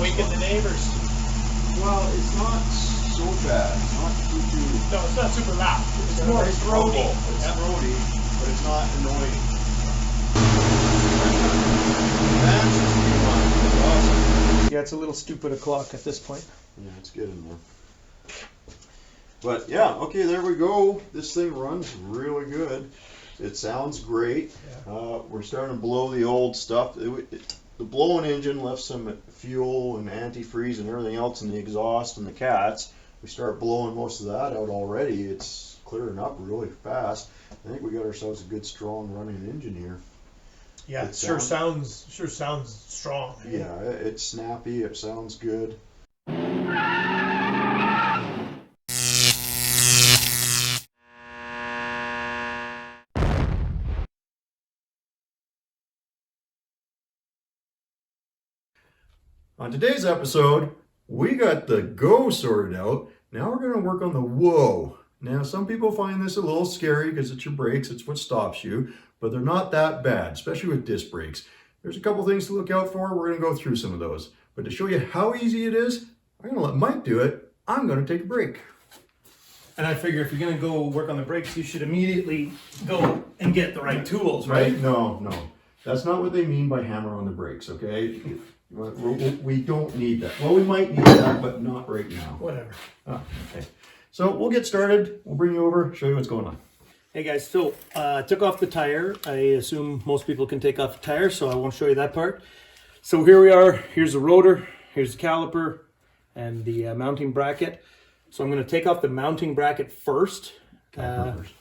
Waking the neighbors. Well, it's not so bad. It's not too. No, it's not super loud. It's more throaty. It's throaty, but it's not annoying. Yeah, it's a little stupid o'clock at this point. Yeah, it's getting there. But yeah, okay, there we go. This thing runs really good. It sounds great. Yeah. We're starting to blow the old stuff. The blowing engine left some fuel and antifreeze and everything else in the exhaust and the cats. We start blowing most of that out already. It's clearing up really fast. I think we got ourselves a good, strong running engine here. Yeah, it sure sounds strong. Yeah, it's snappy. It sounds good. On today's episode, we got the go sorted out. Now we're going to work on the whoa. Now, some people find this a little scary because it's your brakes, it's what stops you, but they're not that bad, especially with disc brakes. There's a couple things to look out for. We're going to go through some of those. But to show you how easy it is, I'm going to let Mike do it. I'm going to take a break. And I figure if you're going to go work on the brakes, you should immediately go and get the right tools, right? No. That's not what they mean by hammer on the brakes, okay? We don't need that. Well, we might need that, but not right now. Whatever. Oh, okay. So we'll get started. We'll bring you over, show you what's going on. Hey guys, so took off the tire. I assume most people can take off the tire, so I won't show you that part. So here we are. Here's the rotor, here's the caliper, and the mounting bracket. So I'm going to take off the mounting bracket first. Caliper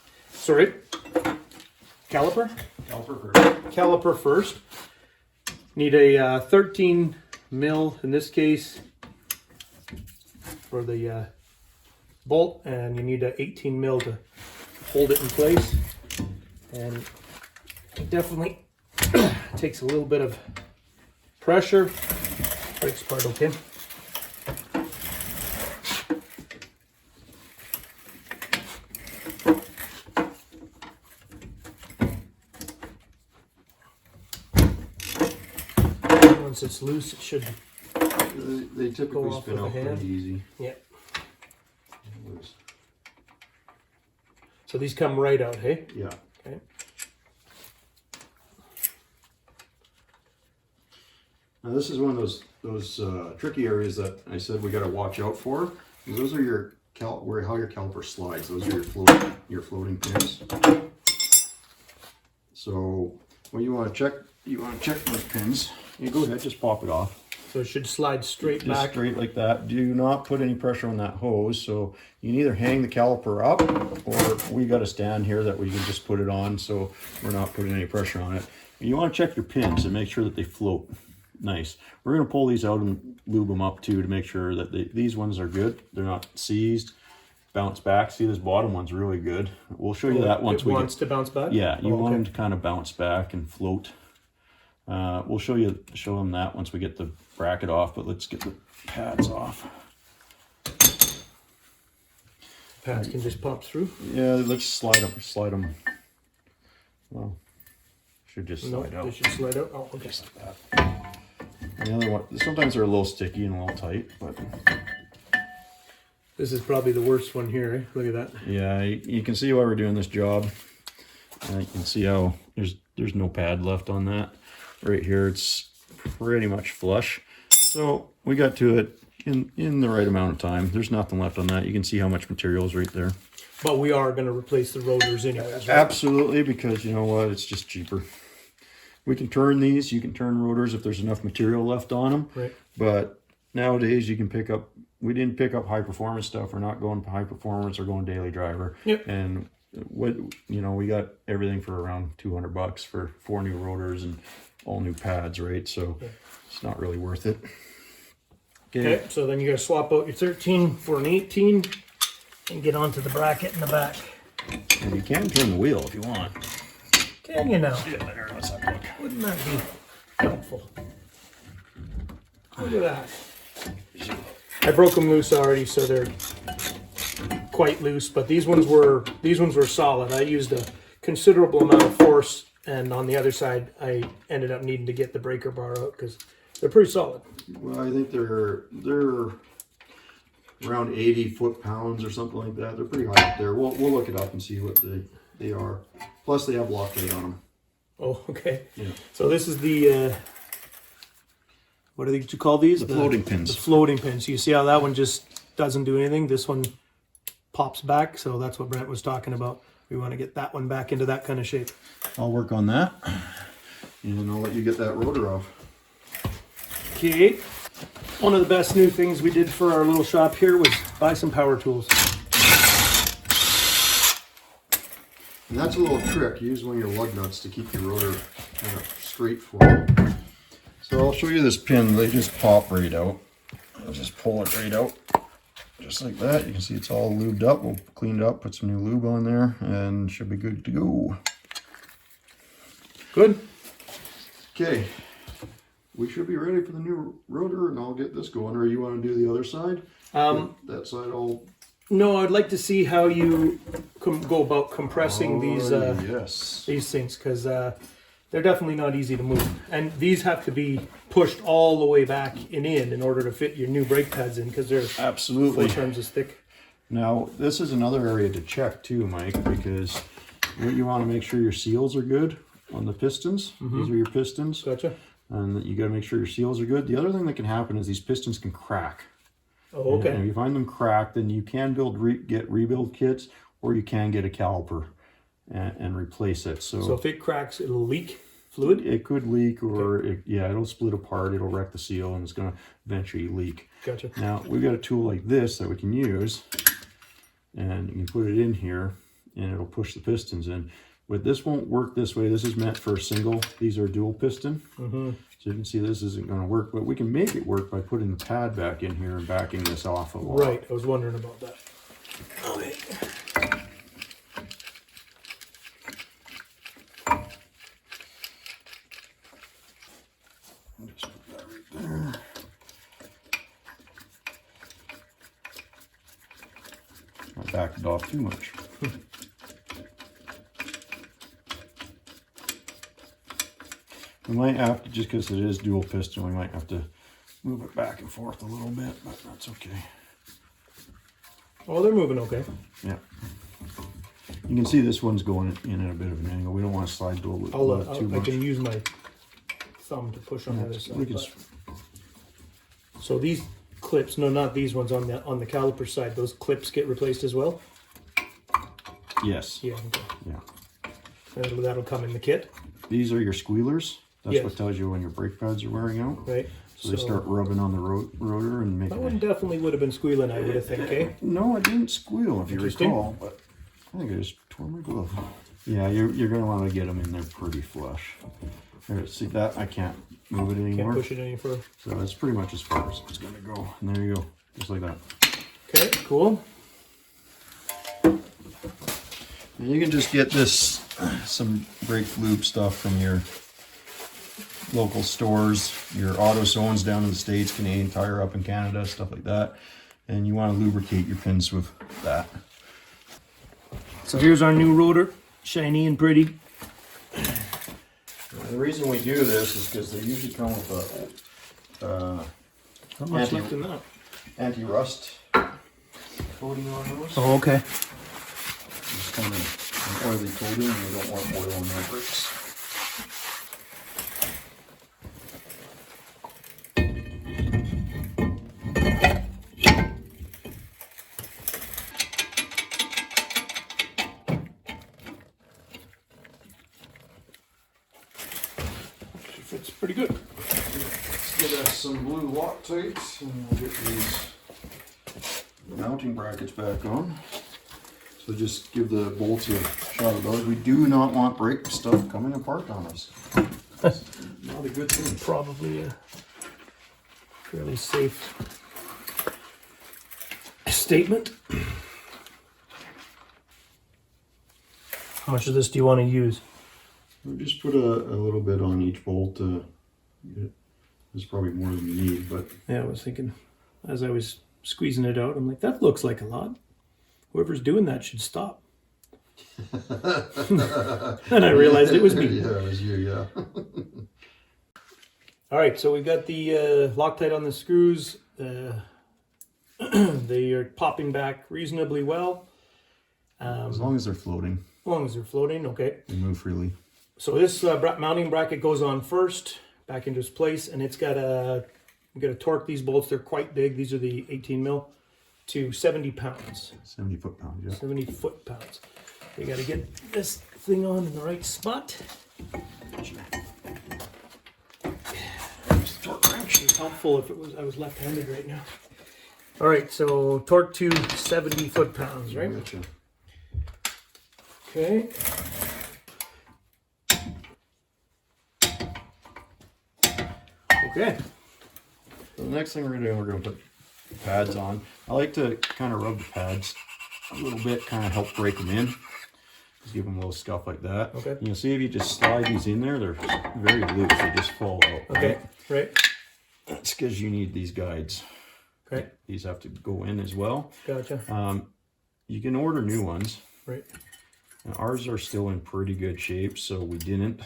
first. Need a 13 mil in this case for the bolt, and you need an 18 mil to hold it in place. And it definitely takes a little bit of pressure. Brakes part okay. Once it's loose, it should They typically spin out pretty easy. Yeah. So these come right out, hey? Yeah. Okay. Now this is one of those tricky areas that I said we got to watch out for. Those are your how your caliper slides. Those are your floating pins. So when you want to check those pins. You go ahead, just pop it off. So it should slide straight back. Straight like that. Do not put any pressure on that hose. So you can either hang the caliper up, or we got a stand here that we can just put it on, so we're not putting any pressure on it. You want to check your pins and make sure that they float nice. We're going to pull these out and lube them up too to make sure that these ones are good. They're not seized. Bounce back. See, this bottom one's really good. We'll show you that once it wants to bounce back? Yeah, you want them to kind of bounce back and float. We'll show them that once we get the bracket off, but let's get the pads off. Pads can just pop through? Yeah, let's slide them. Well, should just slide out. They should slide out? Oh, okay. Just like that. And the other one, sometimes they're a little sticky and a little tight, but... This is probably the worst one here, eh? Look at that. Yeah, you can see why we're doing this job. You can see how there's no pad left on that. Right here, it's pretty much flush. So we got to it in the right amount of time. There's nothing left on that. You can see how much material is right there. But we are going to replace the rotors anyways, right? Absolutely, because you know what? It's just cheaper. We can turn these. You can turn rotors if there's enough material left on them. Right. But nowadays you can pick up. We didn't pick up high performance stuff. We're not going high performance or going daily driver. Yep. And what we got everything for around $200 for 4 new rotors and all new pads, right? So it's not really worth it. Okay, so then you gotta swap out your 13 for an 18 and get onto the bracket in the back. And you can turn the wheel if you want. Can you now? Yeah, there. Let's have a look. Wouldn't that be helpful? Look at that. I broke them loose already, so they're quite loose. But these ones were solid. I used a considerable amount of force, and on the other side, I ended up needing to get the breaker bar out because they're pretty solid. Well, I think they're around 80 foot-pounds or something like that. They're pretty high up there. We'll look it up and see what they are. Plus, they have Loctite on them. Oh, okay. Yeah. So this is the what do you call these? The floating pins. The floating pins. You see how that one just doesn't do anything? This one pops back. So that's what Brent was talking about. We want to get that one back into that kind of shape. I'll work on that, and I'll let you get that rotor off. Okay. One of the best new things we did for our little shop here was buy some power tools. And that's a little trick. Use one of your lug nuts to keep your rotor kind of straight forward. So I'll show you this pin. They just pop right out. I'll just pull it right out. Just like that. You can see it's all lubed up. We'll clean it up, put some new lube on there, and should be good to go. Good. Okay. We should be ready for the new rotor, and I'll get this going. Or you want to do the other side? That side all... No, I'd like to see how you go about compressing these things, because they're definitely not easy to move. And these have to be pushed all the way back and in order to fit your new brake pads in, because they're absolutely 4 times as thick. Now, this is another area to check too, Mike, because you want to make sure your seals are good on the pistons. These are your pistons. Gotcha. And you got to make sure your seals are good. The other thing that can happen is these pistons can crack. Oh, okay. And if you find them cracked, then you can get rebuild kits, or you can get a caliper and replace it. So if it cracks, it'll leak fluid? It could leak, or it'll split apart. It'll wreck the seal, and it's going to eventually leak. Gotcha. Now, we've got a tool like this that we can use, and you can put it in here, and it'll push the pistons in. But this won't work this way. This is meant for a single. These are dual piston. So you can see this isn't going to work, but we can make it work by putting the pad back in here and backing this off a lot. Right, I was wondering about that. Okay. I'll just put that right there. I backed it off too much. We might have to, just because it is dual piston, we might have to move it back and forth a little bit, but that's okay. Oh, they're moving okay. Yeah. You can see this one's going in at a bit of an angle. We don't want to slide the loop too much. I can use my thumb to push on the other side. So these clips, no, not these ones on the caliper side, those clips get replaced as well? Yes. Yeah. Okay. Yeah. That'll come in the kit? These are your squealers. That's Yes. what tells you when your brake pads are wearing out. Right. So they start rubbing on the rotor and making that one definitely would have been squealing, I would have think, eh? No, it didn't squeal, if you recall, but I think I just tore my glove. Yeah, you're going to want to get them in there pretty flush. There, see that? I can't move it anymore. Can't push it any further. So that's pretty much as far as it's going to go. And there you go, just like that. Okay, cool. And you can just get some brake lube stuff from your local stores, your auto zones down in the States, Canadian Tire up in Canada, stuff like that. And you want to lubricate your pins with that. So here's our new rotor, shiny and pretty. And the reason we do this is because they usually come with a How much left in that? anti-rust coating on those. Oh, okay. Just kind of an oily coating, and you don't want oil on your brakes. Fits pretty good. get us some blue Loctites and we'll get these mounting brackets back on. So just give the bolts a shot of those. We do not want brake stuff coming apart on us. Not a good thing. Probably a fairly safe statement. How much of this do you want to use? We'll just put a little bit on each bolt. There's probably more than you need, but Yeah, I was thinking as I was squeezing it out, I'm like, that looks like a lot. Whoever's doing that should stop. And I realized it was me. Yeah, it was you, yeah. All right, so we've got the Loctite on the screws. They are popping back reasonably well. As long as they're floating, As long as they're floating, okay. they move freely. So this mounting bracket goes on first, back into its place, and it's got a, you got to torque these bolts. They're quite big. These are the 18 mil to 70 pounds. 70 foot-pounds, yeah. 70 foot-pounds. You got to get this thing on in the right spot. Torque wrench is helpful if I was left-handed right now. All right, so torque to 70 foot-pounds, right? Gotcha. Okay. Okay. So the next thing we're gonna do, we're gonna put pads on. I like to kind of rub the pads a little bit, kind of help break them in. Just give them a little scuff like that. Okay. You know, see if you just slide these in there, they're very loose. They just fall out. Okay. Right. That's because you need these guides. Okay. These have to go in as well. Gotcha. You can order new ones. Right. And ours are still in pretty good shape, so we didn't.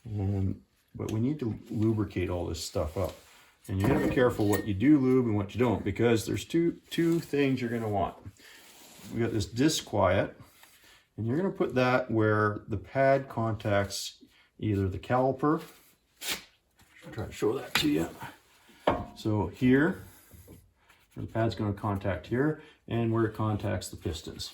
But we need to lubricate all this stuff up. And you gotta be careful what you do lube and what you don't, because there's two things you're gonna want. We got this disc quiet, and you're gonna put that where the pad contacts either the caliper. I'll try to show that to you. So here, the pad's gonna contact here, and where it contacts the pistons.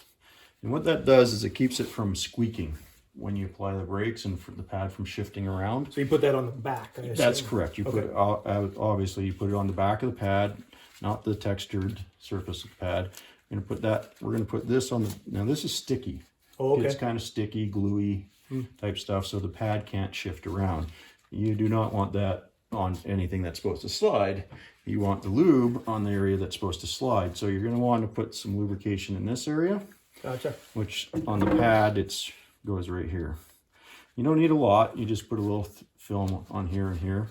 And what that does is it keeps it from squeaking when you apply the brakes and for the pad from shifting around. So you put that on the back. I That's assume. correct. You put Okay. it, obviously you put it on the back of the pad, not the textured surface of the pad. We're gonna put this on the, now this is sticky. Oh, okay. It's kind of sticky, gluey type stuff, so the pad can't shift around. You do not want that on anything that's supposed to slide. You want the lube on the area that's supposed to slide. So you're gonna want to put some lubrication in this area, Gotcha. which on the pad, goes right here. You don't need a lot. You just put a little film on here and here,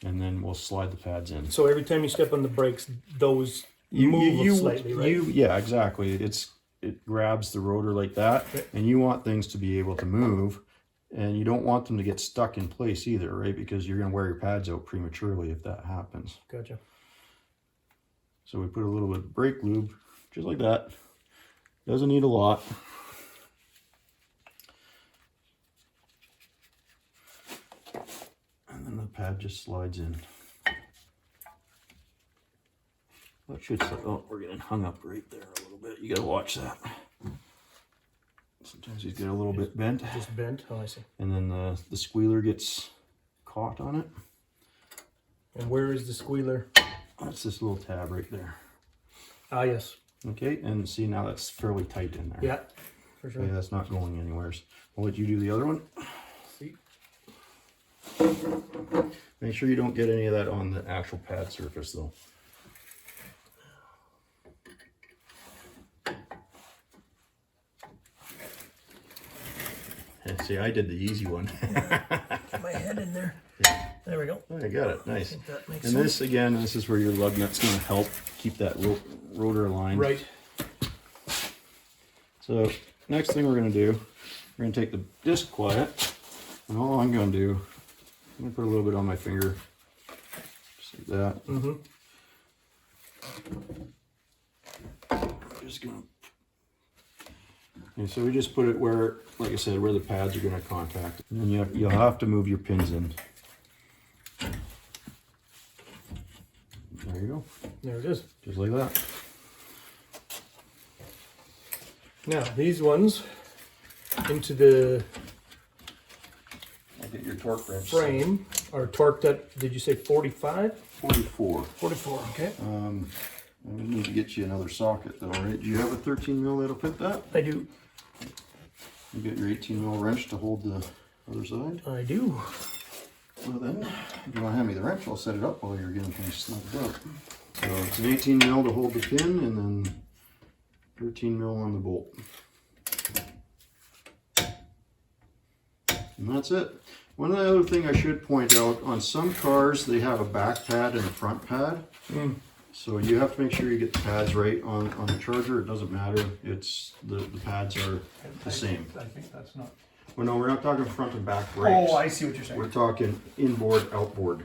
and then we'll slide the pads in. So every time you step on the brakes, those move slightly, right? Yeah, exactly. It grabs the rotor like that, Okay. and you want things to be able to move, and you don't want them to get stuck in place either, right? Because you're going to wear your pads out prematurely if that happens. Gotcha. So we put a little bit of brake lube, just like that. Doesn't need a lot. And then the pad just slides in. That should, oh, we're getting hung up right there a little bit. You gotta watch that. Sometimes you get a little bit bent. Just bent. Oh, I see. And then the squealer gets caught on it. And where is the squealer? That's this little tab right there. Ah, yes. Okay, and see now that's fairly tight in there. Yeah, for sure. Okay, that's not going anywhere. I'll let you do the other one. See? Make sure you don't get any of that on the actual pad surface though. Yeah, see, I did the easy one. Get my head in there. There we go. Oh, I got it, nice. I think that makes And sense. this again, this is where your lug nut's going to help keep that rotor aligned. Right. So next thing we're going to do, we're going to take the disc quiet, and all I'm going to do, I'm going to put a little bit on my finger, just like that. Mm-hmm. Just going to, and so we just put it where, like I said, where the pads are going to contact. And then you'll have to move your pins in. There you go, There it is. just like that. Now, these ones into the I'll get your torque wrench. frame. are torqued at, did you say 45? 44. 44, okay. We need to get you another socket though, right? Do you have a 13 mil that'll fit that? I do. You got your 18 mil wrench to hold the other side? I do. Well then, if you want to hand me the wrench, I'll set it up while you're getting things snugged up. So it's an 18 mil to hold the pin and then 13 mil on the bolt. And that's it. One other thing I should point out, on some cars they have a back pad and a front pad. So you have to make sure you get the pads right on the Charger. It doesn't matter. It's the pads are the same. I think that's not. Well, no, we're not talking front and back brakes. Oh, I see what you're saying. We're talking inboard, outboard.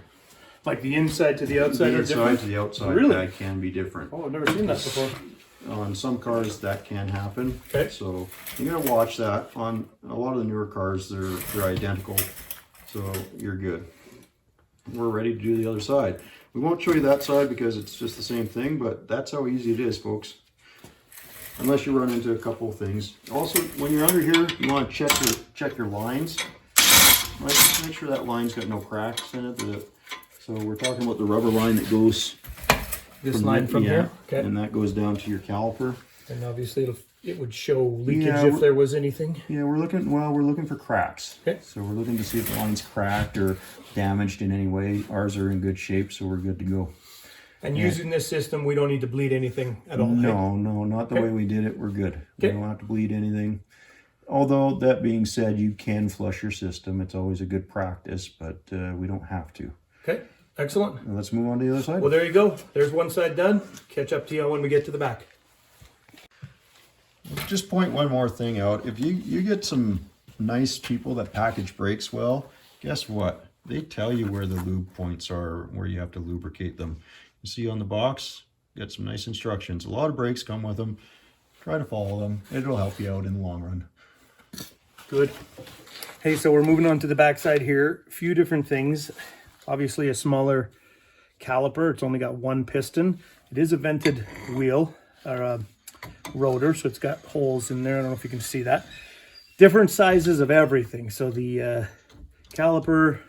Like the inside to the outside The are inside different? to the outside Really? pad can be different. Oh, I've never seen that before. On some cars that can happen. Okay. So you gotta watch that. On a lot of the newer cars, they're identical. So you're good. We're ready to do the other side. We won't show you that side because it's just the same thing, but that's how easy it is, folks. Unless you run into a couple of things. Also, when you're under here, you want to check your lines. Make sure that line's got no cracks in it. So we're talking about the rubber line that goes This line from here? Okay. and that goes down to your caliper. And obviously it would show leakage Yeah, if there was anything. Yeah, we're looking for cracks. Okay. So we're looking to see if the line's cracked or damaged in any way. Ours are in good shape, so we're good to go. And using this system, we don't need to bleed anything at all. No, not the way we did it. We're good. We don't have to bleed anything. Although, that being said, you can flush your system. It's always a good practice, but we don't have to. Okay, excellent. Now let's move on to the other side. Well, there you go. There's one side done. Catch up to you when we get to the back. Just point one more thing out. If you get some nice people that package brakes well, guess what? They tell you where the lube points are, where you have to lubricate them. You see on the box, get some nice instructions. A lot of brakes come with them. Try to follow them. It'll help you out in the long run. Good. Hey, so we're moving on to the back side here. A few different things. Obviously a smaller caliper. It's only got one piston. It is a vented wheel, or a rotor, so it's got holes in there. I don't know if you can see that. Different sizes of everything. So the caliper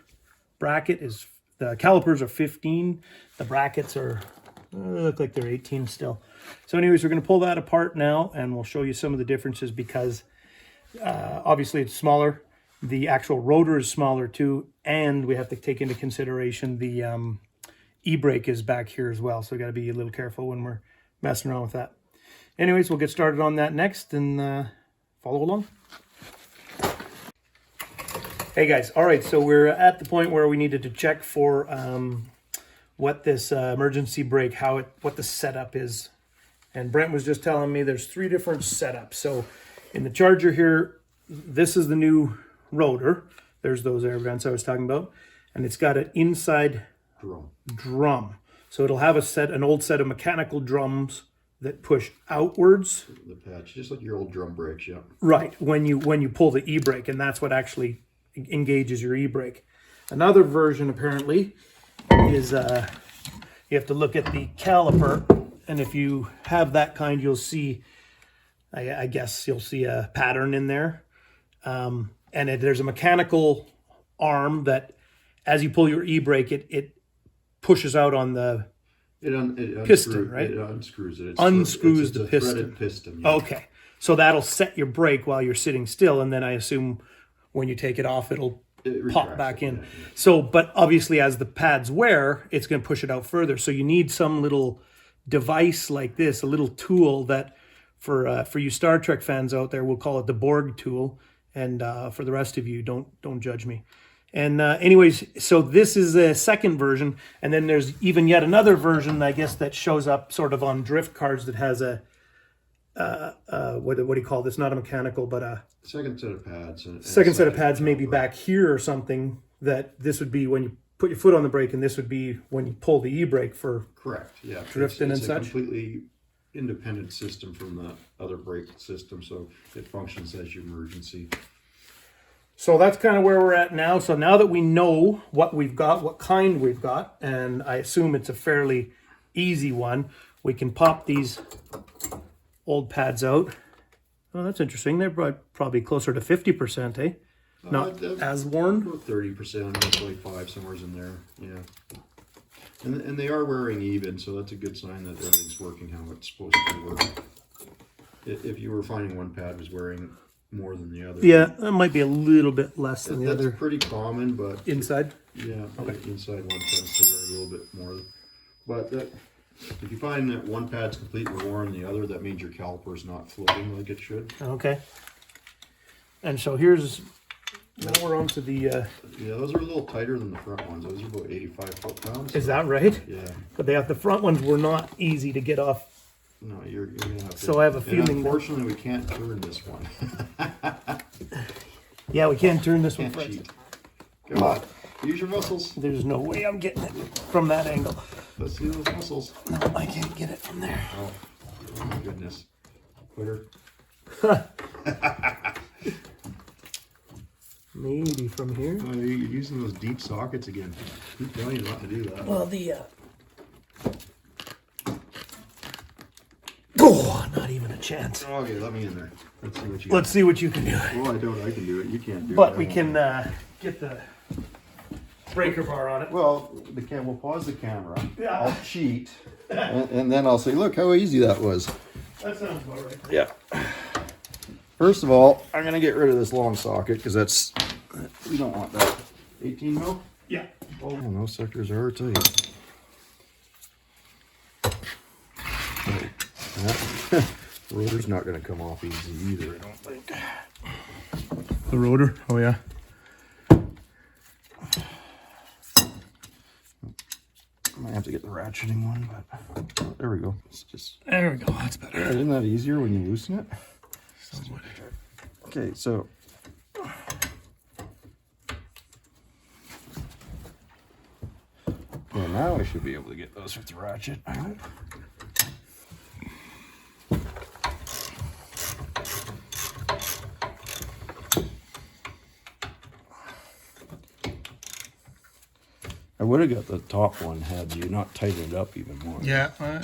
bracket is, the calipers are 15. The brackets are, they look like they're 18 still. So anyways, we're going to pull that apart now and we'll show you some of the differences because obviously it's smaller. The actual rotor is smaller too. And we have to take into consideration the e-brake is back here as well. So we got to be a little careful when we're messing around with that. Anyways, we'll get started on that next and follow along. Hey guys, all right, so we're at the point where we needed to check for what this emergency brake, what the setup is. And Brent was just telling me there's 3 different setups. So in the Charger here, this is the new rotor. There's those air vents I was talking about. And it's got an inside drum. So it'll have an old set of mechanical drums that push outwards. The patch, just like your old drum brakes, yeah. Right, when you pull the e-brake, and that's what actually engages your e-brake. Another version apparently is you have to look at the caliper, and if you have that kind, you'll see, I guess you'll see a pattern in there. And there's a mechanical arm that, as you pull your e-brake, it pushes out on the piston, right? It unscrews it. Unscrews the it's a piston. threaded piston. Yeah. Okay, so that'll set your brake while you're sitting still, and then I assume when you take it off, it'll pop back in. Yeah. So, but obviously as the pads wear, it's going to push it out further. So you need some little device like this, a little tool that for you Star Trek fans out there, we'll call it the Borg tool. And for the rest of you, don't judge me. And anyways, so this is a second version. And then there's even yet another version, I guess, that shows up sort of on drift cars that has a, what do you call this? Not a mechanical, but a Second set of pads. second set of pads, maybe back here or something, that this would be when you put your foot on the brake, and this would be when you pull the e-brake for correct. Yeah, drifting and it's such. a completely independent system from the other brake system, so it functions as your emergency. So that's kind of where we're at now. So now that we know what we've got, what kind we've got, and I assume it's a fairly easy one, we can pop these old pads out. Oh, that's interesting. They're probably closer to 50%, eh? Not as worn? About 30%, 25, somewhere's in there. Yeah. And they are wearing even, so that's a good sign that everything's working how it's supposed to work. If you were finding one pad was wearing more than the other. Yeah, that might be a little bit less than the That's other. pretty common, but Inside? yeah, Okay. inside one tends to wear a little bit more. But if you find that one pad's completely worn than the other, that means your caliper's not floating like it should. Okay. And so here's, now we're on to the, Yeah, those are a little tighter than the front ones. Those are about 85 foot-pounds. is that right? Yeah. But the front ones were not easy to get off. No, you're gonna have to. So I have a feeling that- Unfortunately, we can't turn this one. Yeah, we can't turn this one Can't front. cheat. Come on, use your muscles. There's no way I'm getting it from that angle. Let's see those muscles. No, I can't get it from there. Oh my goodness. Quitter. Maybe from here. Oh, you're using those deep sockets again. Keep telling you not to do that. Well, oh, not even a chance. Okay, let me in there. Let's see what you Let's see what you can do. Well, I can do it. You can't do it. But we can get the breaker bar on it. Well, we'll pause the camera. Yeah. I'll cheat. and then I'll say, look how easy that was. That sounds about right. Yeah. First of all, I'm going to get rid of this long socket because we don't want that. 18 mil? Yeah. Oh, those sectors are tight. The rotor's not going to come off easy either, I don't think. The rotor? Oh, yeah. I might have to get the ratcheting one, but there we go. It's just, There we go. That's better. isn't that easier when you loosen it? Okay, so yeah, now I should be able to get those with the ratchet, I hope. I would have got the top one had you not tightened it up even more. Yeah, I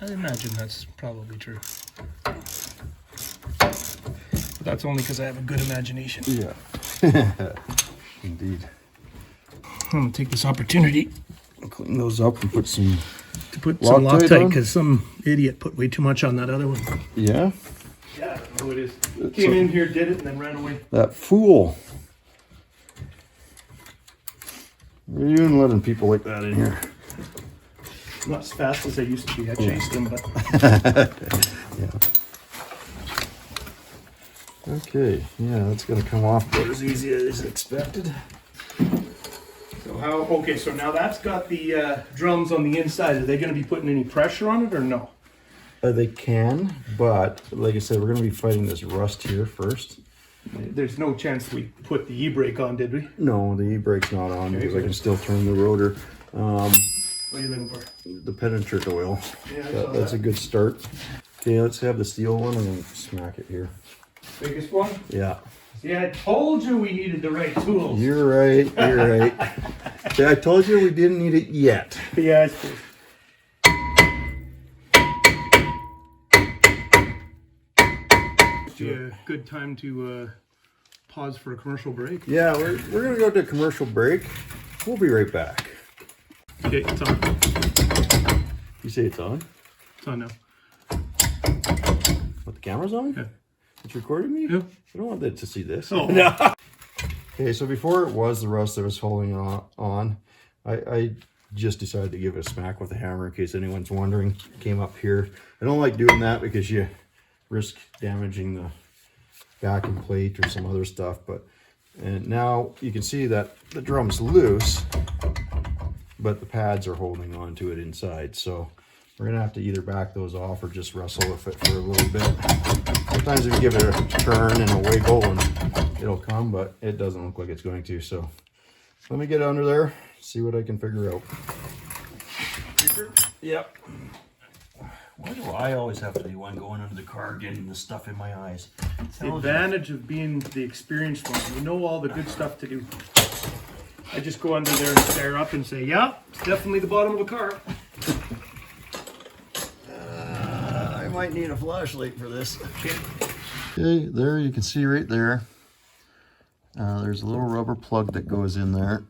imagine that's probably true. But that's only because I have a good imagination. Yeah. Indeed. I'm going to take this opportunity Clean those up and put some. to put some Loctite Loctite on? because some idiot put way too much on that other one. Yeah. Yeah, I don't know who it is. Came in here, did it, and then ran away. That fool. What are you doing letting people like that in here? Not as fast as I used to be. I chased him, but Yeah. Okay, yeah, that's gonna come off about as easy as expected. so how? Okay, so now that's got the drums on the inside. Are they going to be putting any pressure on it or no? They can, but like I said, we're gonna be fighting this rust here first. There's no chance we put the e-brake on, did we? No, the e-brake's not on Okay, because I good. can still turn the rotor. What are you looking for? The penetrant oil. Yeah, I saw That's a that. good start. Okay, let's have the steel one and then smack it here. Biggest one? Yeah. See, I told you we needed the right tools. You're right, you're right. See, I told you we didn't need it yet. Yeah, it's good. A good time to pause for a commercial break. Yeah, we're gonna go to a commercial break. We'll be right back. Okay, it's on. You say it's on? It's on now. What, the camera's on? Yeah. It's recording me? Yeah. I don't want that to see this. Oh. Okay, so before it was the rust that was holding on, I just decided to give it a smack with a hammer in case anyone's wondering. Came up here. I don't like doing that because you risk damaging the backing plate or some other stuff, and now you can see that the drum's loose, but the pads are holding on to it inside. So we're gonna have to either back those off or just wrestle with it for a little bit. Sometimes if you give it a turn and a wiggle and it'll come, but it doesn't look like it's going to. So let me get under there, see what I can figure out. Yep. Why do I always have to be one going under the car getting the stuff in my eyes? The advantage of being the experienced one, you know all the good stuff to do. I just go under there and stare up and say, yeah, it's definitely the bottom of a car. I might need a flashlight for this. Okay, there you can see right there. There's a little rubber plug that goes in there,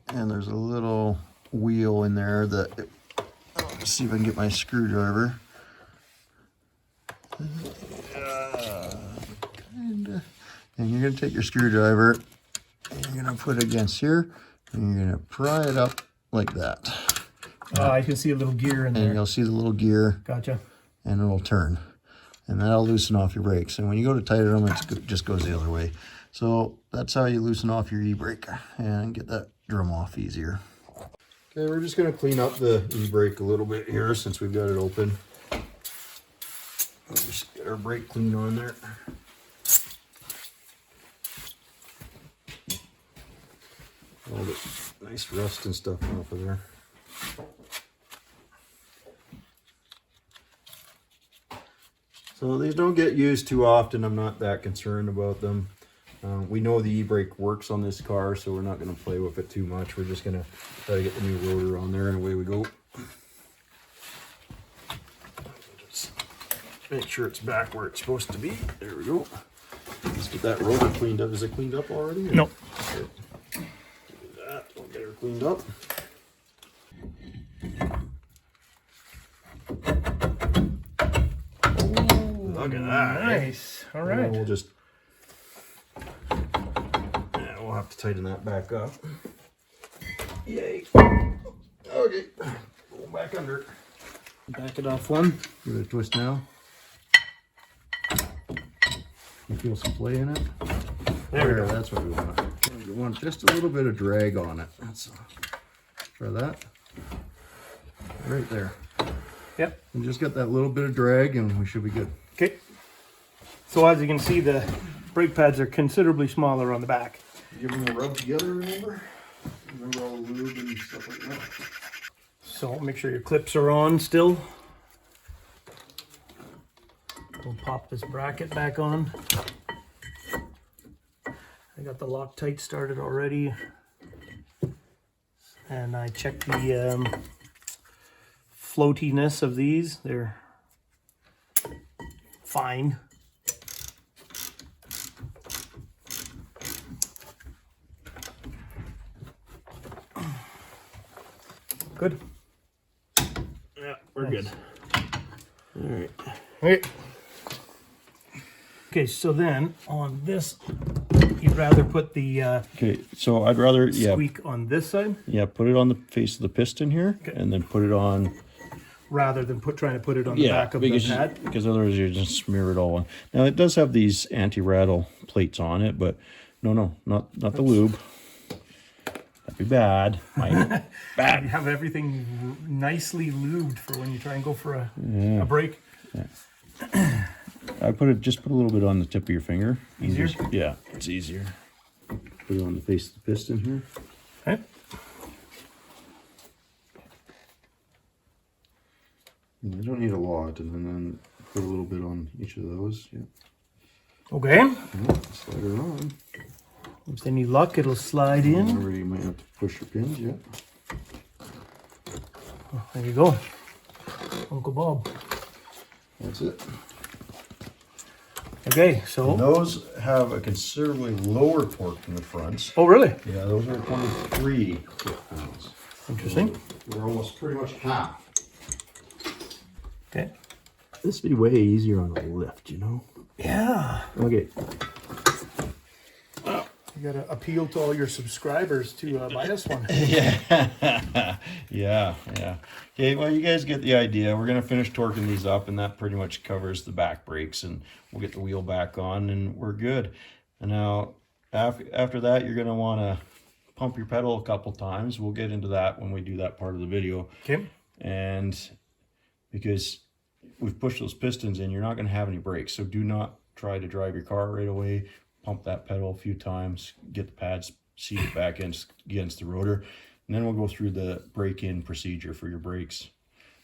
and there's a little wheel in there that, let's see if I can get my screwdriver. Kinda. And you're gonna take your screwdriver and you're gonna put it against here, and you're gonna pry it up like that. I can see a little gear in there. And you'll see the little gear. Gotcha. And it'll turn. And that'll loosen off your brakes. And when you go to tighten them, it just goes the other way. So that's how you loosen off your e-brake and get that drum off easier. Okay, we're just gonna clean up the e-brake a little bit here since we've got it open. Let's just get our brake clean on there. All the nice rust and stuff off of there. So these don't get used too often. I'm not that concerned about them. We know the e-brake works on this car, so we're not going to play with it too much. We're just going to try to get the new rotor on there, and away we go. Just make sure it's back where it's supposed to be. There we go. Let's get that rotor cleaned up. Is it cleaned up already? No. Okay. Do that. We'll get her cleaned up. Look at that. Nice. All right. We'll just, yeah, we'll have to tighten that back up. Yay. Okay. Go back under. Back it off one. Give it a twist now. You feel some play in it? There we go. That's what we want. We want just a little bit of drag on it. That's try that. Right there. Yep. And just get that little bit of drag and we should be good. Okay. So as you can see, the brake pads are considerably smaller on the back. Give them a rub together, remember? Remember all the lube and stuff like that? So make sure your clips are on still. We'll pop this bracket back on. I got the Loctite started already. And I checked the floatiness of these. They're fine. Good. Yeah, we're good. All right. Okay. Okay, so then on this, you'd rather put the Okay, so I'd rather, squeak on this side put it on the face of the piston here, Okay. and then put it on, rather than trying to put it on the back of the pad. because otherwise you just smear it all on. Now it does have these anti-rattle plates on it, but no, not the lube. That'd be bad. You Bad. have everything nicely lubed for when you try and go for a break. I just put a little bit on the tip of your finger. Easier? Yeah, it's easier. Put it on the face of the piston here. Okay. You don't need a lot, and then put a little bit on each of those. Yeah. Okay. Slide it on. With any luck, it'll slide in. Remember, you might have to push your pins. Yeah. Oh, there you go, Uncle Bob. That's it. Okay, so. And those have a considerably lower torque than the fronts. Oh, really? Yeah, those are 23 foot-pounds. Interesting. They're almost pretty much half. Okay. This would be way easier on a lift, you know? Yeah. Okay. You gotta appeal to all your subscribers to buy us one. Yeah. Okay, well, you guys get the idea. We're going to finish torquing these up, and that pretty much covers the back brakes, and we'll get the wheel back on, and we're good. And now, after that, you're going to want to pump your pedal a couple times. We'll get into that when we do that part of the video. Okay. And because we've pushed those pistons in, you're not going to have any brakes, so do not try to drive your car right away. Pump that pedal a few times, get the pads seated back against the rotor, and then we'll go through the break-in procedure for your brakes.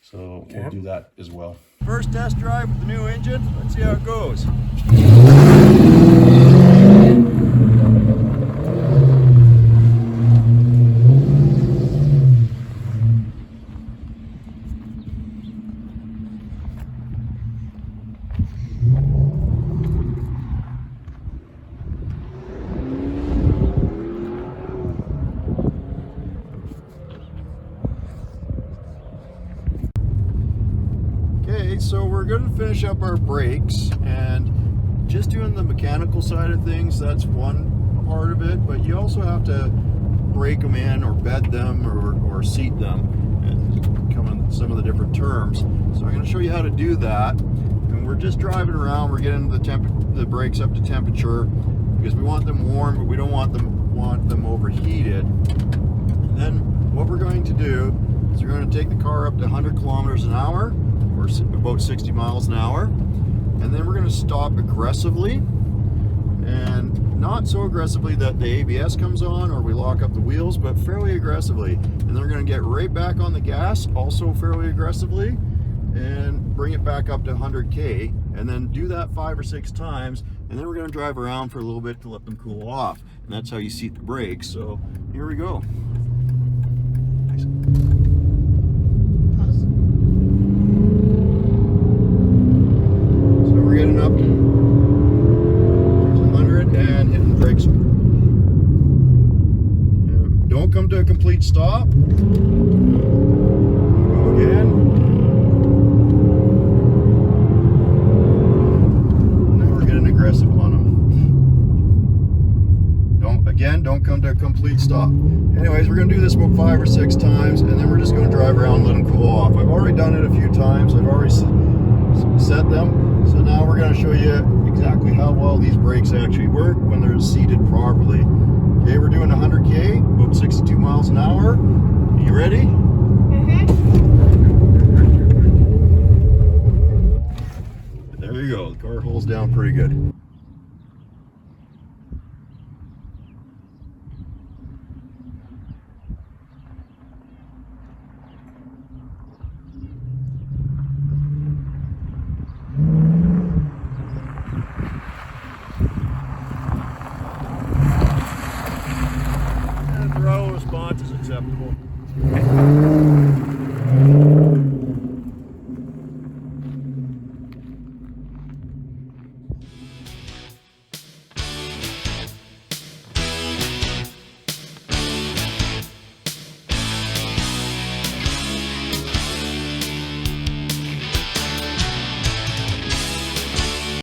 So we'll do that as well. First test drive with the new engine. Let's see how it goes. we're going to finish up our brakes, and just doing the mechanical side of things, that's one part of it, but you also have to brake them in or bed them or seat them, and come in some of the different terms. So I'm going to show you how to do that. And we're just driving around, we're getting the brakes up to temperature because we want them warm, but we don't want them overheated. And then what we're going to do is we're going to take the car up to 100 kilometers an hour, or about 60 miles an hour, and then we're going to stop aggressively, and not so aggressively that the ABS comes on or we lock up the wheels, but fairly aggressively. And then we're going to get right back on the gas, also fairly aggressively, and bring it back up to 100K, and then do that 5 or 6 times, and then we're going to drive around for a little bit to let them cool off, and that's how you seat the brakes. So here we go. Nice. Pause. So we're getting up to 100 and hitting the brakes. Don't come to a complete stop. Go again. Aggressive on them. Don't come to a complete stop. Anyways, we're going to do this about 5 or 6 times, and then we're just going to drive around and let them cool off. I've already done it a few times. I've already set them. So now we're going to show you exactly how well these brakes actually work when they're seated properly. Okay, we're doing 100K, about 62 miles an hour. You ready? There you go. The car holds down pretty good. And throttle response is acceptable.